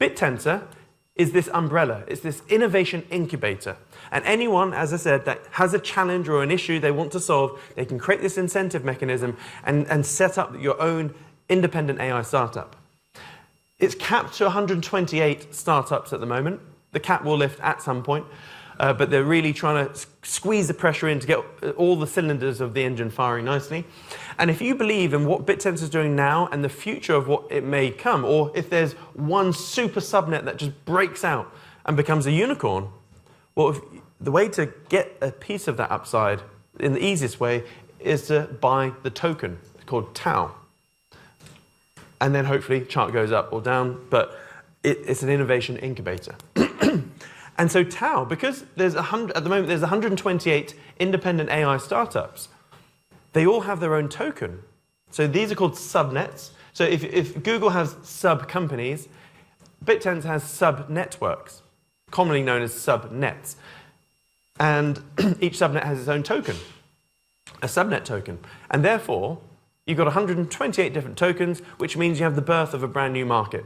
Bittensor is this umbrella. It's this innovation incubator. And anyone, as I said, that has a challenge or an issue they want to solve, they can create this incentive mechanism and set up your own independent AI startup. It's capped to 128 startups at the moment. The cap will lift at some point, but they're really trying to squeeze the pressure in to get all the cylinders of the engine firing nicely. And if you believe in what Bittensor is doing now and the future of what it may come, or if there's one super subnet that just breaks out and becomes a unicorn, well, the way to get a piece of that upside in the easiest way is to buy the token called Tau. And then hopefully chart goes up or down, but it's an innovation incubator. And so Tau, because there's at the moment there's 128 independent AI startups, they all have their own token. So these are called subnets. So if Google has sub-companies, Bittensor has sub-networks, commonly known as subnets. And each subnet has its own token, a subnet token. And therefore, you've got 128 different tokens, which means you have the birth of a brand new market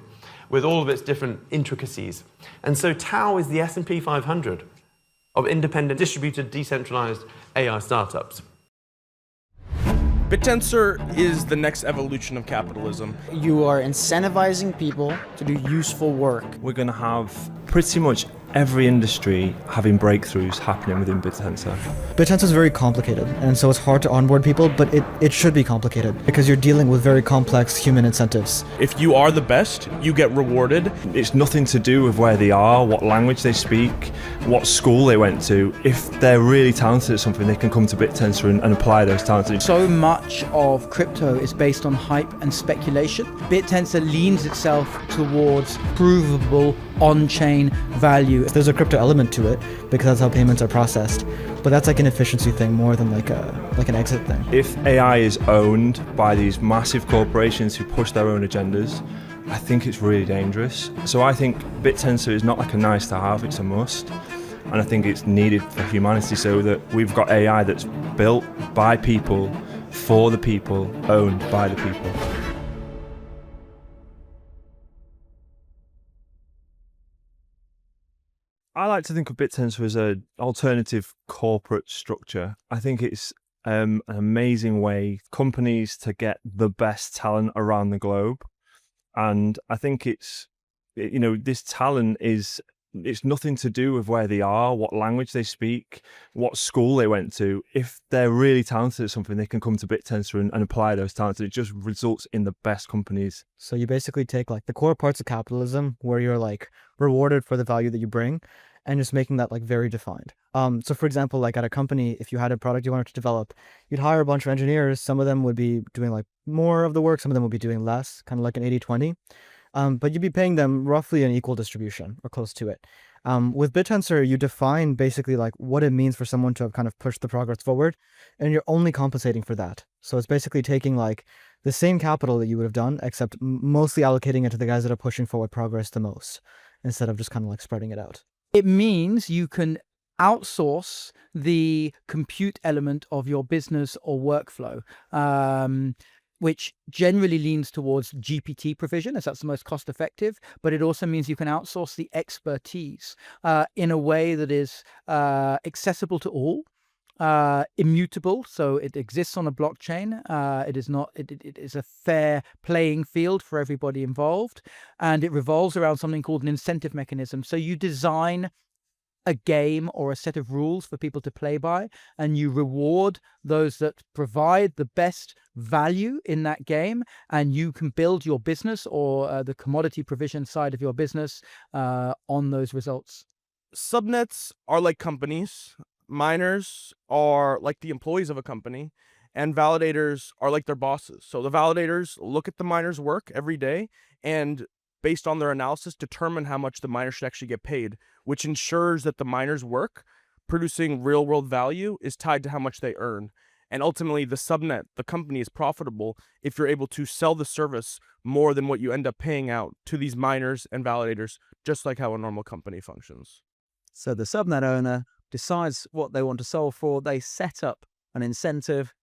with all of its different intricacies. And so Tau is the S&P 500 of independent, distributed, decentralized AI startups. Bittensor is the next evolution of capitalism. You are incentivizing people to do useful work. We're going to have pretty much every industry having breakthroughs happening within Bittensor. Bittensor is very complicated, and so it's hard to onboard people, but it should be complicated because you're dealing with very complex human incentives. If you are the best, you get rewarded. It's nothing to do with where they are, what language they speak, what school they went to. If they're really talented at something, they can come to Bittensor and apply those talents. So much of crypto is based on hype and speculation. Bittensor leans itself towards provable on-chain value. There's a crypto element to it because that's how payments are processed, but that's like an efficiency thing more than like an exit thing. If AI is owned by these massive corporations who push their own agendas, I think it's really dangerous. So I think Bittensor is not like a nice to have, it's a must. And I think it's needed for humanity so that we've got AI that's built by people, for the people, owned by the people. I like to think of Bittensor as an alternative corporate structure. I think it's an amazing way for companies to get the best talent around the globe. And I think this talent it's nothing to do with where they are, what language they speak, what school they went to. If they're really talented at something, they can come to Bittensor and apply those talents. It just results in the best companies. So you basically take like the core parts of capitalism where you're like rewarded for the value that you bring and just making that like very defined. So for example, like at a company, if you had a product you wanted to develop, you'd hire a bunch of engineers. Some of them would be doing like more of the work. Some of them would be doing less, kind of like an 80-20. But you'd be paying them roughly an equal distribution or close to it. With Bittensor, you define basically like what it means for someone to have kind of pushed the progress forward, and you're only compensating for that. So it's basically taking like the same capital that you would have done, except mostly allocating it to the guys that are pushing forward progress the most, instead of just kind of like spreading it out. It means you can outsource the compute element of your business or workflow, which generally leans towards GPT provision, as that's the most cost effective, but it also means you can outsource the expertise in a way that is accessible to all, immutable, so it exists on a blockchain. It is a fair playing field for everybody involved, and it revolves around something called an incentive mechanism. So you design a game or a set of rules for people to play by, and you reward those that provide the best value in that game, and you can build your business or the commodity provision side of your business on those results. Subnets are like companies, miners are like the employees of a company, and validators are like their bosses. So the validators look at the miners' work every day and, based on their analysis, determine how much the miner should actually get paid, which ensures that the miner's work producing real-world value is tied to how much they earn. And ultimately, the subnet, the company, is profitable if you're able to sell the service more than what you end up paying out to these miners and validators, just like how a normal company functions. So the subnet owner decides what they want to solve for. They set up an incentive.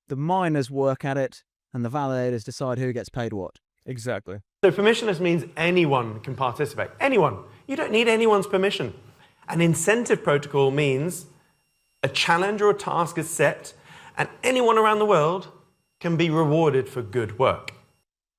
The miners work at it, and the validators decide who gets paid what. Exactly. So permissionless means anyone can participate. Anyone. You don't need anyone's permission. An incentive protocol means a challenge or a task is set, and anyone around the world can be rewarded for good work.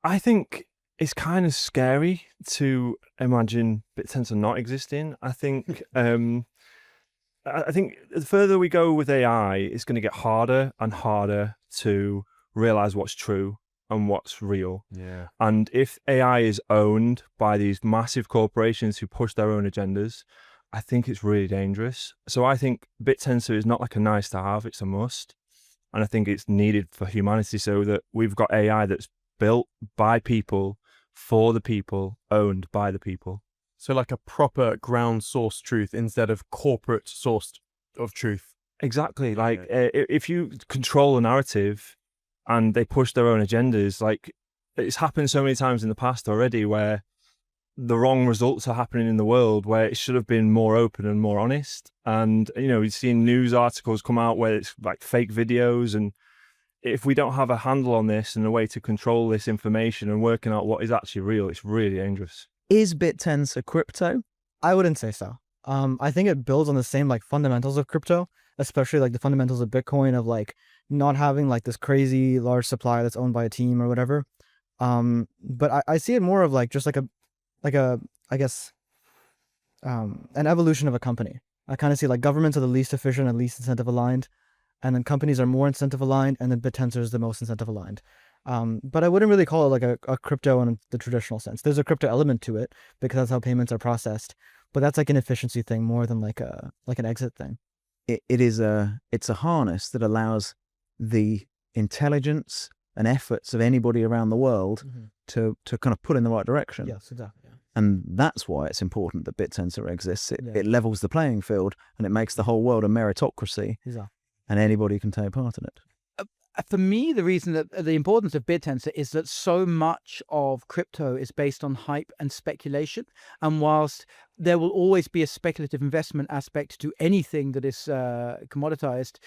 I think it's kind of scary to imagine Bittensor not existing. I think I think the further we go with AI, it's going to get harder and harder to realize what's true and what's real. Yeah. And if AI is owned by these massive corporations who push their own agendas, I think it's really dangerous. So I think Bittensor is not like a nice to have, it's a must. And I think it's needed for humanity so that we've got AI that's built by people, for the people, owned by the people. So like a proper ground source truth instead of corporate source of truth. Exactly. Like if you control the narrative and they push their own agendas, like it's happened so many times in the past already where the wrong results are happening in the world where it should have been more open and more honest. And, you know, we've seen news articles come out where it's like fake videos. And if we don't have a handle on this and a way to control this information and working out what is actually real, it's really dangerous. Is Bittensor crypto? I wouldn't say so. I think it builds on the same like fundamentals of crypto, especially like the fundamentals of Bitcoin of like not having like this crazy large supply that's owned by a team or whatever. But I see it more of like just like a I guess an evolution of a company. I kind of see like governments are the least efficient and least incentive aligned, and then companies are more incentive aligned, and then Bittensor is the most incentive aligned. But I wouldn't really call it like a crypto in the traditional sense. There's a crypto element to it because that's how payments are processed. But that's like an efficiency thing more than like an exit thing. It's a harness that allows the intelligence and efforts of anybody around the world to kind of put in the right direction. Yes, exactly. Yeah. And that's why it's important that Bittensor exists. Yeah. It levels the playing field and it makes the whole world a meritocracy, Exactly. and anybody can take part in it. For me, the reason that the importance of Bittensor is that so much of crypto is based on hype and speculation. And whilst there will always be a speculative investment aspect to anything that is commoditized,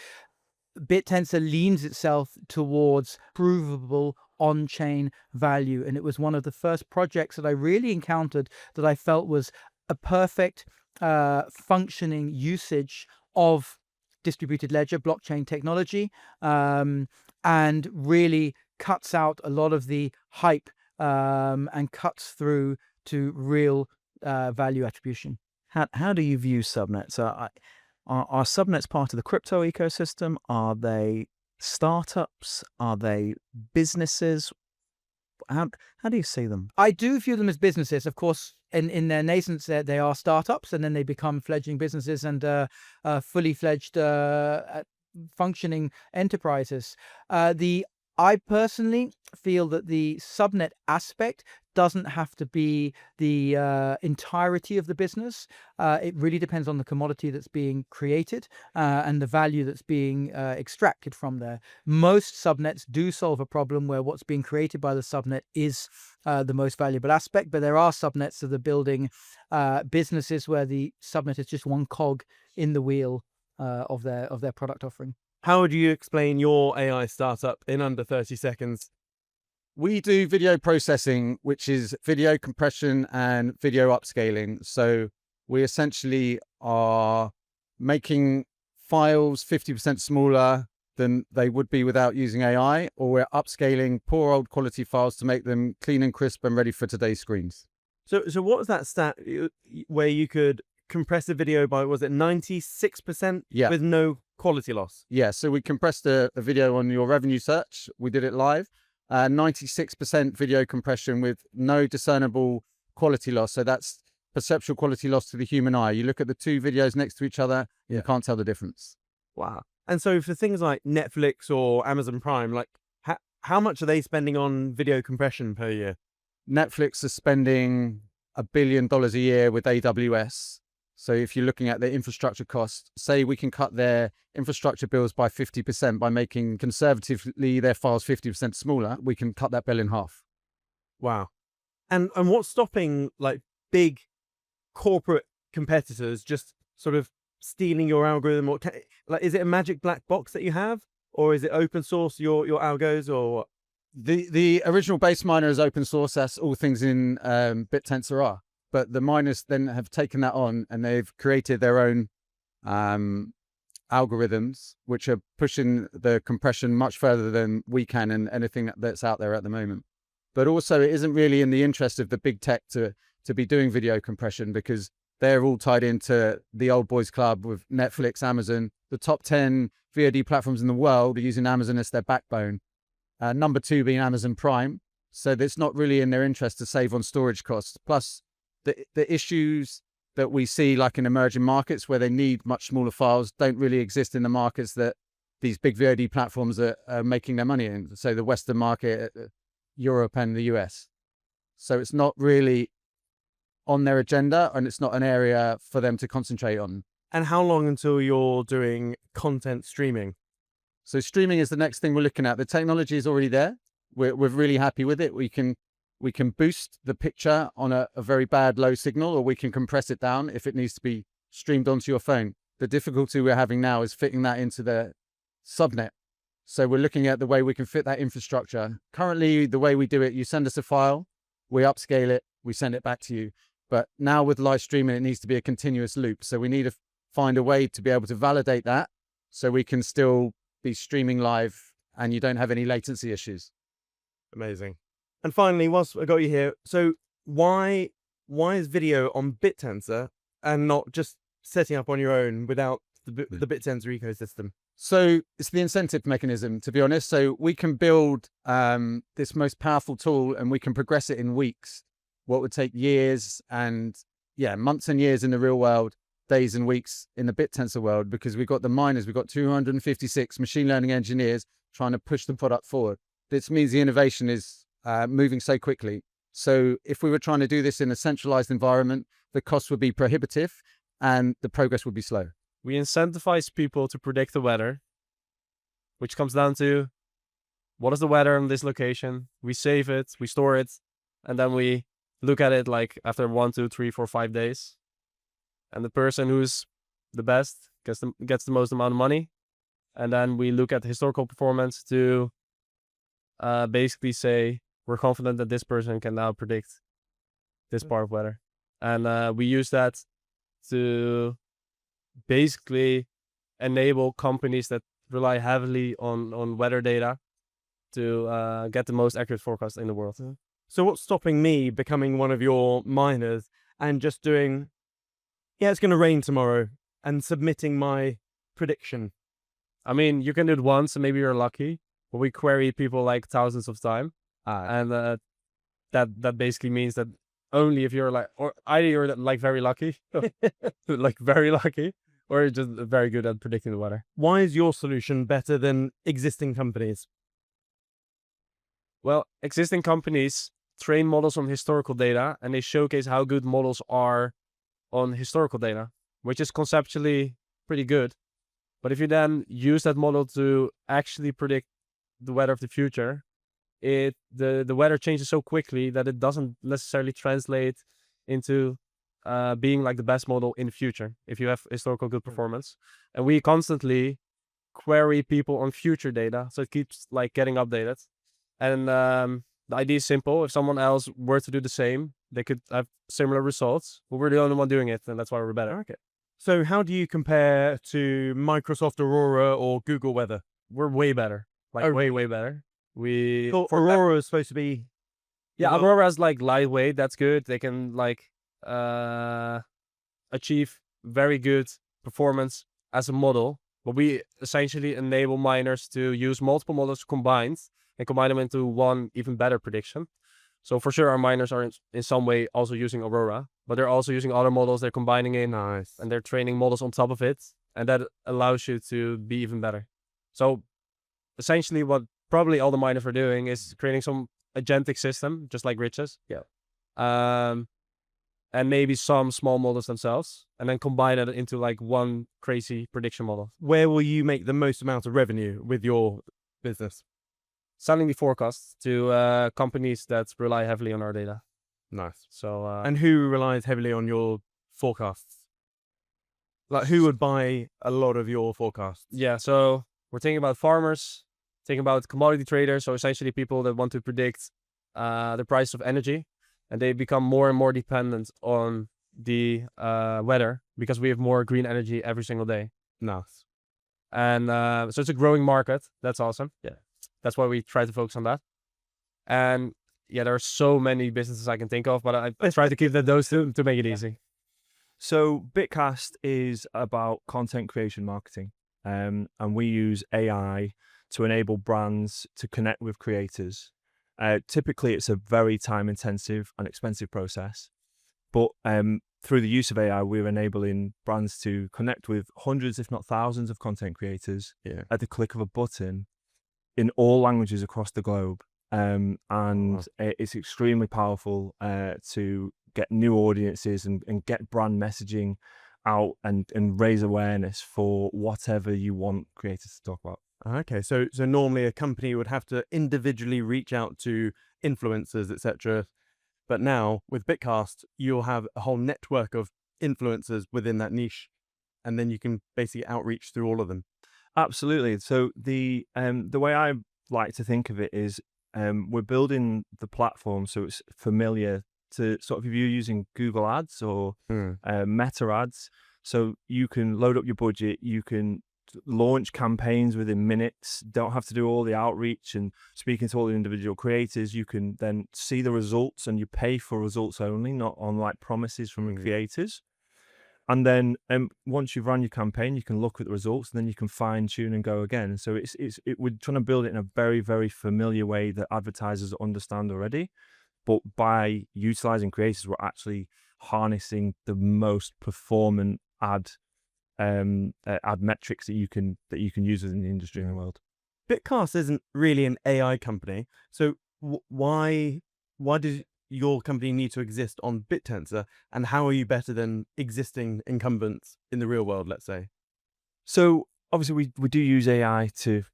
Bittensor leans itself towards provable on-chain value. And it was one of the first projects that I really encountered that I felt was a perfect functioning usage of distributed ledger blockchain technology, and really cuts out a lot of the hype and cuts through to real value attribution. How do you view subnets? Are subnets part of the crypto ecosystem? Are they startups? Are they businesses? How do you see them? I do view them as businesses. Of course, in their nascence, they are startups, and then they become fledgling businesses and fully fledged functioning enterprises. I personally feel that the subnet aspect doesn't have to be the entirety of the business. It really depends on the commodity that's being created and the value that's being extracted from there. Most subnets do solve a problem where what's being created by the subnet is the most valuable aspect, but there are subnets that are building businesses where the subnet is just one cog in the wheel of their product offering. How would you explain your AI startup in under 30 seconds? We do video processing, which is video compression and video upscaling. So we essentially are making files 50% smaller than they would be without using AI, or we're upscaling poor old quality files to make them clean and crisp and ready for today's screens. So what was that stat where you could compress a video by, was it 96% with no quality loss? Yeah, so we compressed a video on your revenue search. We did it live. 96% video compression with no discernible quality loss. So that's perceptual quality loss to the human eye. You look at the two videos next to each other, you can't tell the difference. Wow. And so for things like Netflix or Amazon Prime, like how much are they spending on video compression per year? Netflix is spending $1 billion a year with AWS. So if you're looking at their infrastructure costs, say we can cut their infrastructure bills by 50% by making conservatively their files 50% smaller, we can cut that bill in half. Wow. And what's stopping like big corporate competitors just sort of stealing your algorithm? Or like, is it a magic black box that you have, or is it open source your algos, or what? The original base miner is open source. That's all things in Bittensor are. But the miners then have taken that on and they've created their own algorithms, which are pushing the compression much further than we can and anything that's out there at the moment. But also, it isn't really in the interest of the big tech to be doing video compression, because they're all tied into the old boys club with Netflix, Amazon. The top 10 VOD platforms in the world are using Amazon as their backbone. Number 2 being Amazon Prime. So it's not really in their interest to save on storage costs. Plus, the issues that we see like in emerging markets where they need much smaller files don't really exist in the markets that these big VOD platforms are making their money in. So the Western market, Europe and the US. So it's not really on their agenda, and it's not an area for them to concentrate on. And how long until you're doing content streaming? So streaming is the next thing we're looking at. The technology is already there. We're really happy with it. We can boost the picture on a very bad low signal, or we can compress it down if it needs to be streamed onto your phone. The difficulty we're having now is fitting that into the subnet. So we're looking at the way we can fit that infrastructure. Currently, the way we do it, you send us a file, we upscale it, we send it back to you. But now with live streaming, it needs to be a continuous loop. So we need to find a way to be able to validate that so we can still be streaming live and you don't have any latency issues. Amazing. And finally, whilst I got you here, so why is video on Bittensor and not just setting up on your own without the Bittensor ecosystem? So it's the incentive mechanism, to be honest. So we can build this most powerful tool and we can progress it in weeks. What would take years and months and years in the real world, days and weeks in the Bittensor world, because we've got the miners, we've got 256 machine learning engineers trying to push the product forward. This means the innovation is moving so quickly. So if we were trying to do this in a centralized environment, the cost would be prohibitive and the progress would be slow. We incentivize people to predict the weather, which comes down to what is the weather in this location. We save it, we store it, and then we look at it like after 1, 2, 3, 4, 5 days. And the person who's the best gets the most amount of money. And then we look at historical performance to basically say we're confident that this person can now predict this part of weather. And we use that to basically enable companies that rely heavily on weather data to get the most accurate forecast in the world. So what's stopping me becoming one of your miners and just doing, it's going to rain tomorrow, and submitting my prediction? I mean, you can do it once and maybe you're lucky, but we query people like thousands of times. And that basically means that only if you're like, or either you're like very lucky, like very lucky, or you're just very good at predicting the weather. Why is your solution better than existing companies? Well, existing companies train models on historical data, and they showcase how good models are on historical data, which is conceptually pretty good. But if you then use that model to actually predict the weather of the future, the weather changes so quickly that it doesn't necessarily translate into being like the best model in the future if you have historical good performance. And we constantly query people on future data, so it keeps like getting updated. And the idea is simple. If someone else were to do the same, they could have similar results, but we're the only one doing it, and that's why we're better. Okay. So how do you compare to Microsoft Aurora or Google Weather? We're way better, like way better. Aurora is supposed to be... Yeah, Aurora is like lightweight. That's good. They can like achieve very good performance as a model, but we essentially enable miners to use multiple models combined and combine them into one even better prediction. So for sure, our miners are in some way also using Aurora, but they're also using other models they're combining in, and they're training models on top of it, and that allows you to be even better. So essentially what probably all the miners are doing is creating some agentic system, just like Riches. And maybe some small models themselves, and then combine it into like one crazy prediction model. Where will you make the most amount of revenue with your business? Selling the forecasts to companies that rely heavily on our data. Nice. So and who relies heavily on your forecasts? Like who would buy a lot of your forecasts? Yeah, so we're thinking about farmers, Think about commodity traders, so essentially people that want to predict the price of energy, and they become more and more dependent on the weather because we have more green energy every single day. Nice. And so it's a growing market. That's awesome. Yeah, that's why we try to focus on that. And yeah, there are so many businesses I can think of, but I try to keep those two to make it easy. So Bitcast is about content creation marketing, and we use AI to enable brands to connect with creators. Typically, it's a very time-intensive and expensive process, but through the use of AI, we're enabling brands to connect with hundreds, if not thousands, of content creators at the click of a button in all languages across the globe. And it's extremely powerful to get new audiences and get brand messaging out and raise awareness for whatever you want creators to talk about. Okay, so normally a company would have to individually reach out to influencers, etc. But now with Bitcast, you'll have a whole network of influencers within that niche, and then you can basically outreach through all of them. Absolutely. So the way I like to think of it is we're building the platform so it's familiar to sort of if you're using Google Ads or Meta Ads, so you can load up your budget, you can launch campaigns within minutes, don't have to do all the outreach and speaking to all the individual creators. You can then see the results and you pay for results only, not on like promises from the creators. And then once you've run your campaign, you can look at the results and then you can fine tune and go again. So we're trying to build it in a very, very familiar way that advertisers understand already. But by utilizing creators, we're actually harnessing the most performant ad metrics that you can use within the industry in the world. Bitcast isn't really an AI company, so why does your company need to exist on Bittensor, and how are you better than existing incumbents in the real world, let's say? So obviously we do use AI to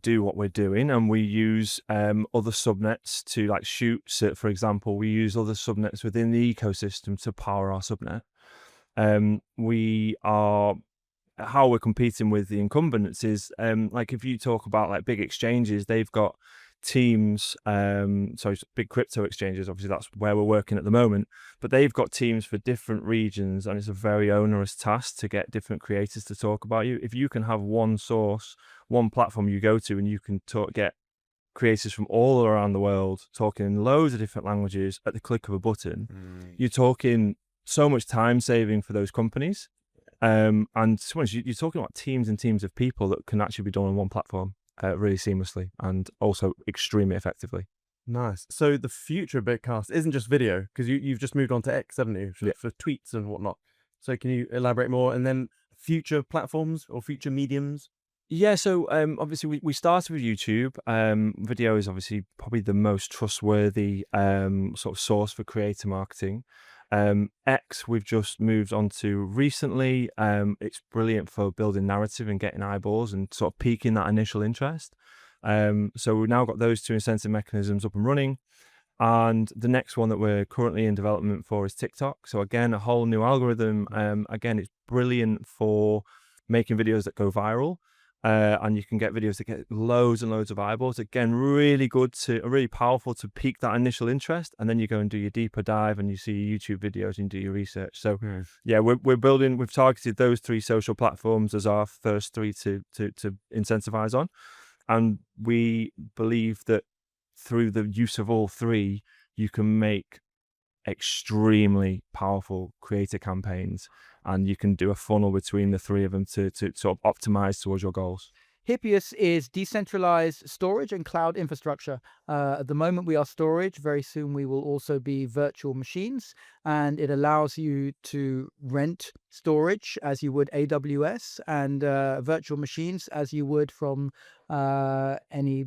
do what we're doing, and we use other subnets to like shoot. So for example, we use other subnets within the ecosystem to power our subnet. How we're competing with the incumbents is like if you talk about like big exchanges, they've got teams, big crypto exchanges, obviously that's where we're working at the moment, but they've got teams for different regions, and it's a very onerous task to get different creators to talk about you. If you can have one source, one platform you go to, and you can get creators from all around the world talking in loads of different languages at the click of a button, you're talking so much time saving for those companies. And so much, you're talking about teams and teams of people that can actually be done on one platform really seamlessly and also extremely effectively. Nice. So the future of Bitcast isn't just video, because you've just moved on to X, haven't you, for tweets and whatnot. So can you elaborate more? And then future platforms or future mediums? Yeah, so obviously we started with YouTube. Video is obviously probably the most trustworthy sort of source for creator marketing. X we've just moved on to recently. It's brilliant for building narrative and getting eyeballs and sort of piquing that initial interest. So we've now got those two incentive mechanisms up and running. And the next one that we're currently in development for is TikTok. So again, a whole new algorithm. Again, it's brilliant for making videos that go viral. And you can get videos that get loads and loads of eyeballs. Again, really powerful to pique that initial interest. And then you go and do your deeper dive and you see your YouTube videos and do your research. So yeah, we've targeted those three social platforms as our first three to incentivize on. And we believe that through the use of all three, you can make extremely powerful creator campaigns, and you can do a funnel between the three of them to sort of optimize towards your goals. Hippius is decentralized storage and cloud infrastructure. At the moment, we are storage. Very soon, we will also be virtual machines, and it allows you to rent storage as you would AWS and virtual machines as you would from any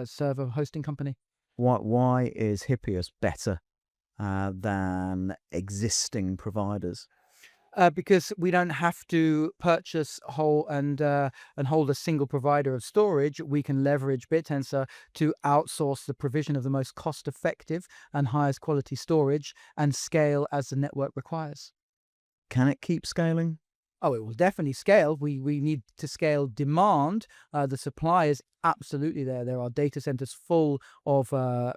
server hosting company. Why is Hippius better than existing providers? Because we don't have to purchase whole and hold a single provider of storage. We can leverage Bittensor to outsource the provision of the most cost-effective and highest quality storage and scale as the network requires. Can it keep scaling? Oh, it will definitely scale. We need to scale demand. The supply is absolutely there. There are data centers full of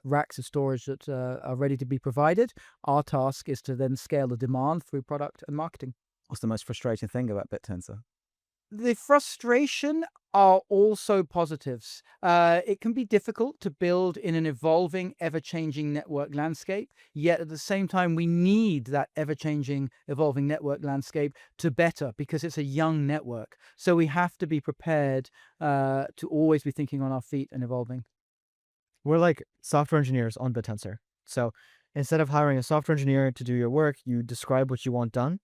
racks of storage that are ready to be provided. Our task is to then scale the demand through product and marketing. What's the most frustrating thing about Bittensor? The frustration are also positives. It can be difficult to build in an evolving, ever-changing network landscape, yet at the same time, we need that ever-changing, evolving network landscape to better because it's a young network. So we have to be prepared to always be thinking on our feet and evolving. We're like software engineers on Bittensor. So instead of hiring a software engineer to do your work, you describe what you want done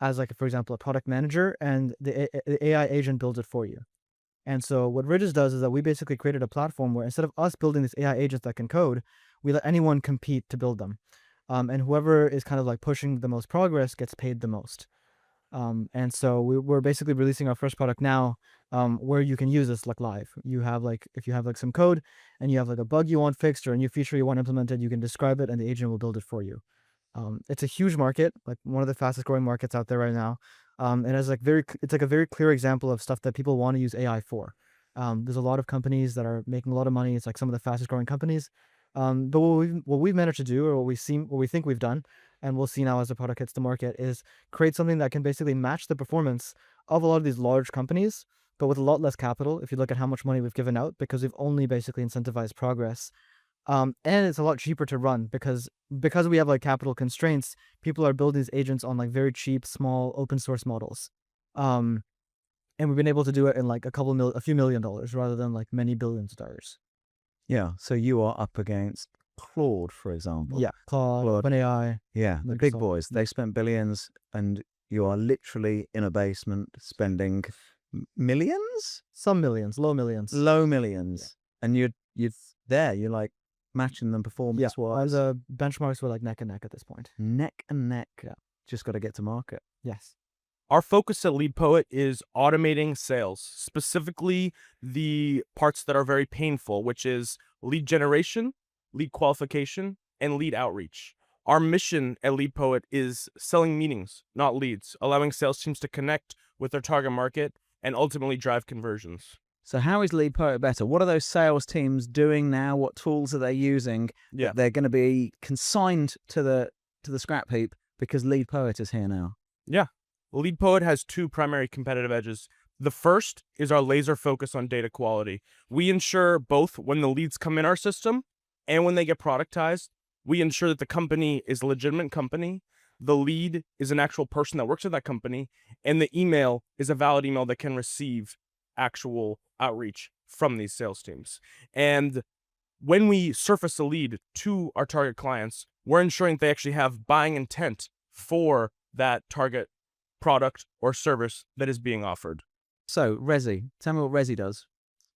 as, like, for example, a product manager, and the AI agent builds it for you. And so what Ridges does is that we basically created a platform where instead of us building these AI agents that can code, we let anyone compete to build them. And whoever is kind of like pushing the most progress gets paid the most. And so we're basically releasing our first product now, where you can use this like live. You have like, if you have like some code and you have like a bug you want fixed or a new feature you want implemented, you can describe it and the agent will build it for you. It's a huge market, like one of the fastest growing markets out there right now. And it's like a very clear example of stuff that people want to use AI for. There's a lot of companies that are making a lot of money. It's like some of the fastest growing companies. But what we've managed to do, or what we think we've done, and we'll see now as the product hits the market, is create something that can basically match the performance of a lot of these large companies, but with a lot less capital. If you look at how much money we've given out, because we've only basically incentivized progress. And it's a lot cheaper to run because we have like capital constraints. People are building these agents on like very cheap, small open source models. And we've been able to do it in like a few $1 million rather than like many billions of dollars. Yeah, so you are up against Claude, for example. Yeah, Claude, OpenAI. Yeah, the big Microsoft. boys. They spent billions, and you are literally in a basement spending millions, Some millions, low millions. low millions, and you're like matching them Yeah, performance-wise. the benchmarks were like neck and neck at this point. Neck and neck. Yeah. Just got to get to market. Yes. Our focus at LeadPoet is automating sales, specifically the parts that are very painful, which is lead generation, lead qualification, and lead outreach. Our mission at LeadPoet is selling meetings, not leads, allowing sales teams to connect with their target market and ultimately drive conversions. So how is LeadPoet better? What are those sales teams doing now? What tools are they using? Yeah. They're going to be consigned to the scrap heap because LeadPoet is here now. Yeah. LeadPoet has two primary competitive edges. The first is our laser focus on data quality. We ensure both when the leads come in our system and when they get productized, we ensure that the company is a legitimate company, the lead is an actual person that works at that company, and the email is a valid email that can receive actual outreach from these sales teams. And when we surface a lead to our target clients, we're ensuring they actually have buying intent for that target product or service that is being offered. So Resi, tell me what Resi does.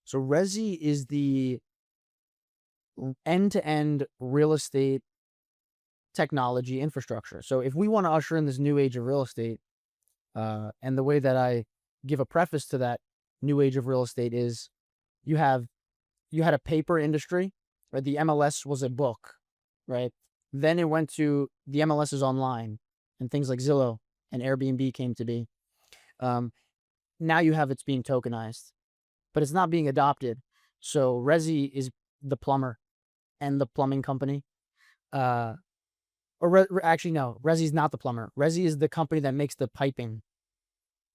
So Resi is the end-to-end real estate technology infrastructure. So if we want to usher in this new age of real estate, and the way that I give a preface to that new age of real estate is you had a paper industry, right? The MLS was a book, right? Then it went to the MLS is online and things like Zillow and Airbnb came to be. Now you have it's being tokenized, but it's not being adopted. So Resi is the plumber and the plumbing company. Actually, no, Resi is not the plumber. Resi is the company that makes the piping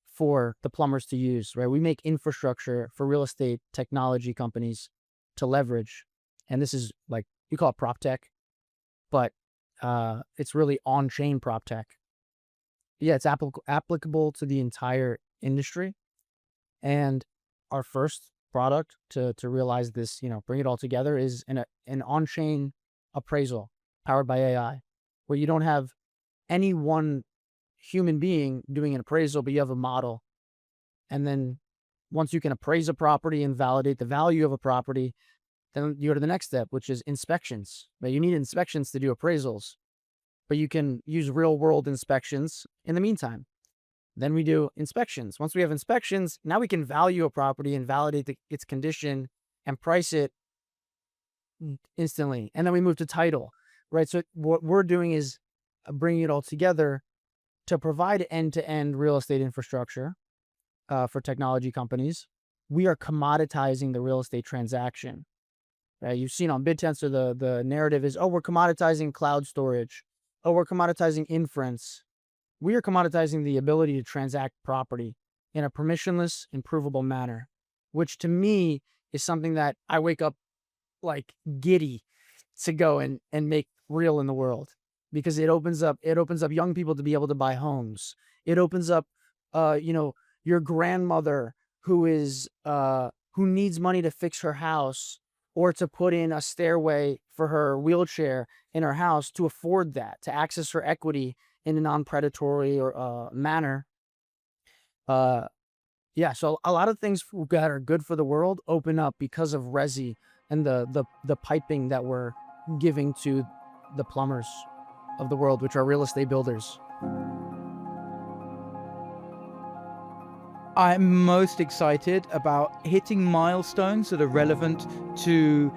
for the plumbers to use, right? We make infrastructure for real estate technology companies to leverage. And this is like, you call it prop tech, but it's really on-chain prop tech. Yeah, it's applicable to the entire industry. And our first product to realize this, bring it all together is an on-chain appraisal powered by AI, where you don't have any one human being doing an appraisal, but you have a model. And then once you can appraise a property and validate the value of a property, then you go to the next step, which is inspections. But you need inspections to do appraisals, but you can use real world inspections in the meantime. Then we do inspections. Once we have inspections, now we can value a property and validate its condition and price it instantly. And then we move to title, right? So what we're doing is bringing it all together to provide end-to-end real estate infrastructure for technology companies, we are commoditizing the real estate transaction. Right? You've seen on Bittensor, the narrative is, oh, we're commoditizing cloud storage. Oh, we're commoditizing inference. We are commoditizing the ability to transact property in a permissionless and provable manner, which to me is something that I wake up like giddy to go and make real in the world, because it opens up young people to be able to buy homes. It opens up, your grandmother who needs money to fix her house or to put in a stairway for her wheelchair in her house, to afford that, to access her equity in a non-predatory or manner. So a lot of things that are good for the world open up because of Resi and the piping that we're giving to the plumbers of the world, which are real estate builders. I'm most excited about hitting milestones that are relevant to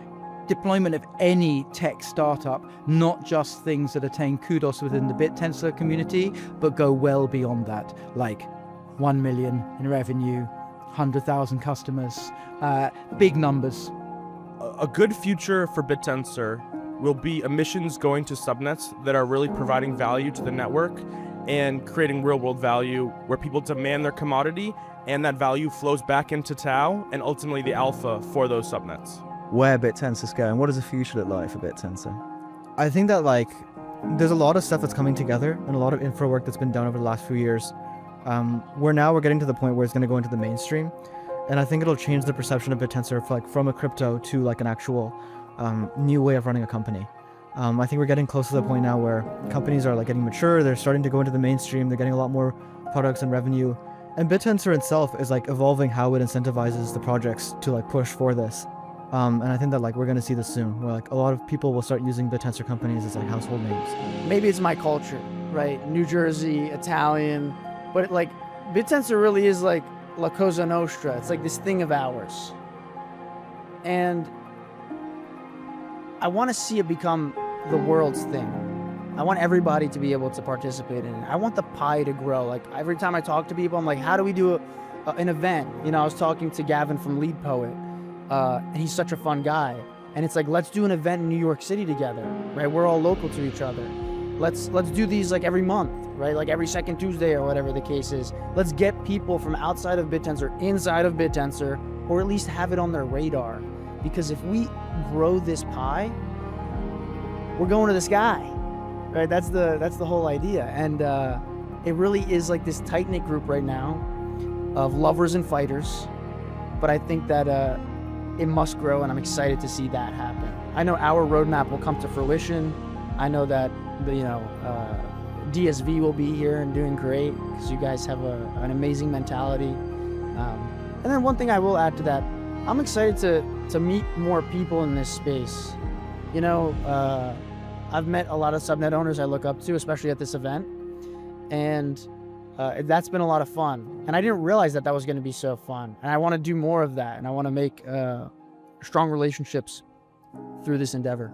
deployment of any tech startup, not just things that attain kudos within the Bittensor community, but go well beyond that, like 1 million in revenue, 100,000 customers, big numbers. A good future for Bittensor will be emissions going to subnets that are really providing value to the network and creating real-world value where people demand their commodity, and that value flows back into Tau and ultimately the alpha for those subnets. Where Bittensor's going? What does the future look like for Bittensor? I think that like there's a lot of stuff that's coming together and a lot of infra work that's been done over the last few years. We're getting to the point where it's going to go into the mainstream, and I think it'll change the perception of Bittensor from a crypto to like an actual new way of running a company. I think we're getting close to the point now where companies are like getting mature, they're starting to go into the mainstream, they're getting a lot more products and revenue, and Bittensor itself is like evolving how it incentivizes the projects to like push for this. And I think that like we're going to see this soon, where like a lot of people will start using Bittensor companies as like household names. Maybe it's my culture, right? New Jersey, Italian, but like Bittensor really is like La Cosa Nostra. It's like this thing of ours. And I want to see it become the world's thing. I want everybody to be able to participate in it. I want the pie to grow. Like every time I talk to people, I'm like, how do we do an event? I was talking to Gavin from LeadPoet, and he's such a fun guy. And it's like, let's do an event in New York City together, right? We're all local to each other. Let's do these like every month, right? Like every second Tuesday or whatever the case is. Let's get people from outside of Bittensor inside of Bittensor, or at least have it on their radar. Because if we grow this pie, we're going to the sky, right? That's the whole idea. And it really is like this tight-knit group right now of lovers and fighters. But I think that it must grow, and I'm excited to see that happen. I know our roadmap will come to fruition. I know that DSV will be here and doing great, because you guys have an amazing mentality. And then one thing I will add to that, I'm excited to meet more people in this space. I've met a lot of subnet owners I look up to, especially at this event, and that's been a lot of fun. And I didn't realize that was going to be so fun. And I want to do more of that, and I want to make strong relationships through this endeavor.